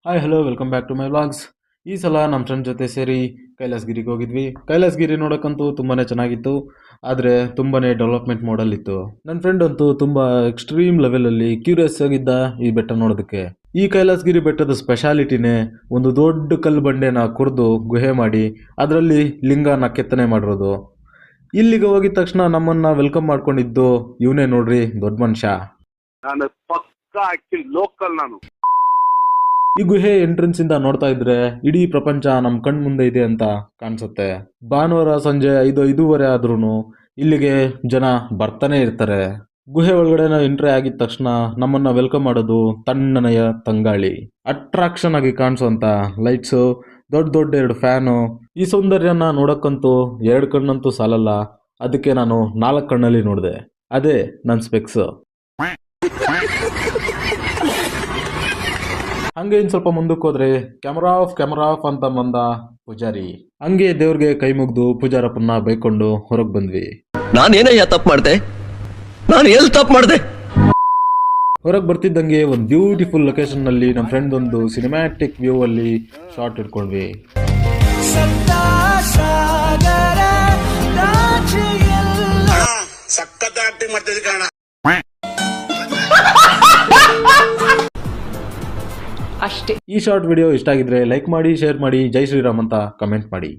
Hi hello welcome back to my vlogs. ಈ ಸಲ ನಮ್ಮ ಫ್ರೆಂಡ್ ಜೊತೆ ಸೇರಿ ಕೈಲಾಸಗಿರಿಗೆ ಹೋಗಿದ್ವಿ. ಕೈಲಾಸಗಿರಿ ನೋಡೋಕ್ಕಂತೂ ತುಂಬಾ ಚೆನ್ನಾಗಿತ್ತು, ಆದರೆ ತುಂಬಾ ಡೆವಲಪ್ಮೆಂಟ್ ಮಾಡಲ್ ಇತ್ತು. ನನ್ನ ಫ್ರೆಂಡ್ ಅಂತೂ ತುಂಬ ಎಕ್ಸ್ಟ್ರೀಮ್ ಲೆವೆಲಲ್ಲಿ ಕ್ಯೂರಿಯಸ್ ಆಗಿದ್ದ ಈ ಬೆಟ್ಟ ನೋಡೋದಕ್ಕೆ. ಈ ಕೈಲಾಸಗಿರಿ ಬೆಟ್ಟದ ಸ್ಪೆಷಾಲಿಟಿನೇ ಒಂದು ದೊಡ್ಡ ಕಲ್ಲು ಬಂಡೆನ ಕುರಿದು ಗುಹೆ ಮಾಡಿ ಅದರಲ್ಲಿ ಲಿಂಗನ ಕೆತ್ತನೆ ಮಾಡಿರೋದು. ಇಲ್ಲಿಗೆ ಹೋಗಿದ ತಕ್ಷಣ ನಮ್ಮನ್ನ ವೆಲ್ಕಮ್ ಮಾಡ್ಕೊಂಡಿದ್ದು ಇವನೇ ನೋಡ್ರಿ, ದೊಡ್ಡ ಮನುಷ್ಯ. ಈ ಗುಹೆ ಎಂಟ್ರೆನ್ಸ್ ಇಂದ ನೋಡ್ತಾ ಇದ್ರೆ ಇಡೀ ಪ್ರಪಂಚ ನಮ್ ಕಣ್ ಮುಂದೆ ಇದೆ ಅಂತ ಕಾಣಿಸುತ್ತೆ. ಭಾನುವಾರ ಸಂಜೆ 5:05 ಆದ್ರೂ ಇಲ್ಲಿಗೆ ಜನ ಬರ್ತಾನೆ ಇರ್ತಾರೆ. ಗುಹೆ ಒಳಗಡೆ ಎಂಟ್ರಿ ಆಗಿದ ತಕ್ಷಣ ನಮ್ಮನ್ನ ವೆಲ್ಕಮ್ ಮಾಡೋದು ತಣ್ಣನೆಯ ತಂಗಾಳಿ, ಅಟ್ರಾಕ್ಷನ್ ಆಗಿ ಕಾಣಿಸುವಂತ ಲೈಟ್ಸು, ದೊಡ್ಡ ದೊಡ್ಡ 2 ಫ್ಯಾನು. ಈ ಸೌಂದರ್ಯನ ನೋಡಕ್ಕಂತೂ 2 ಕಣ್ಣಂತೂ ಸಾಲಲ್ಲ, ಅದಕ್ಕೆ ನಾನು 4 ಕಣ್ಣಲ್ಲಿ ನೋಡಿದೆ. ಅದೇ ನನ್ನ ಸ್ಪೆಕ್ಸ್. ಹಂಗೆ ಇನ್ ಸ್ವಲ್ಪ ಮುಂದಕ್ಕೆ ಹೋದ್ರೆ ಕ್ಯಾಮರಾ ಆಫ್ ಅಂತ ಬಂದ ಪೂಜಾರಿ. ಹಂಗೆ ದೇವ್ರಿಗೆ ಕೈ ಮುಗ್ದು ಪೂಜಾರಪ್ಪನ್ನ ಬೈಕೊಂಡು ಹೊರಗೆ ಬಂದ್ವಿ. ನಾನೇನಯ್ಯ ತಪ್ಪು ಮಾಡ್ದೆ? ನಾನು ಎಲ್ಲಿ ತಪ್ಪು ಮಾಡ್ದೆ? ಹೊರಗೆ ಬರ್ತಿದ್ದಂಗೆ ಒಂದು ಬ್ಯೂಟಿಫುಲ್ ಲೊಕೇಶನ್ ನಲ್ಲಿ ನಮ್ಮ ಫ್ರೆಂಡ್ ಒಂದು ಸಿನಿಮ್ಯಾಟಿಕ್ ವ್ಯೂ ಅಲ್ಲಿ ಶಾರ್ಟ್ ಇಟ್ಕೊಂಡ್ವಿ. ಅಷ್ಟೇ. ಈ ಶಾರ್ಟ್ ವಿಡಿಯೋ ಇಷ್ಟ ಆಗಿದ್ರೆ ಲೈಕ್ ಮಾಡಿ, ಶೇರ್ ಮಾಡಿ, ಜೈ ಶ್ರೀರಾಮ್ ಅಂತ ಕಮೆಂಟ್ ಮಾಡಿ.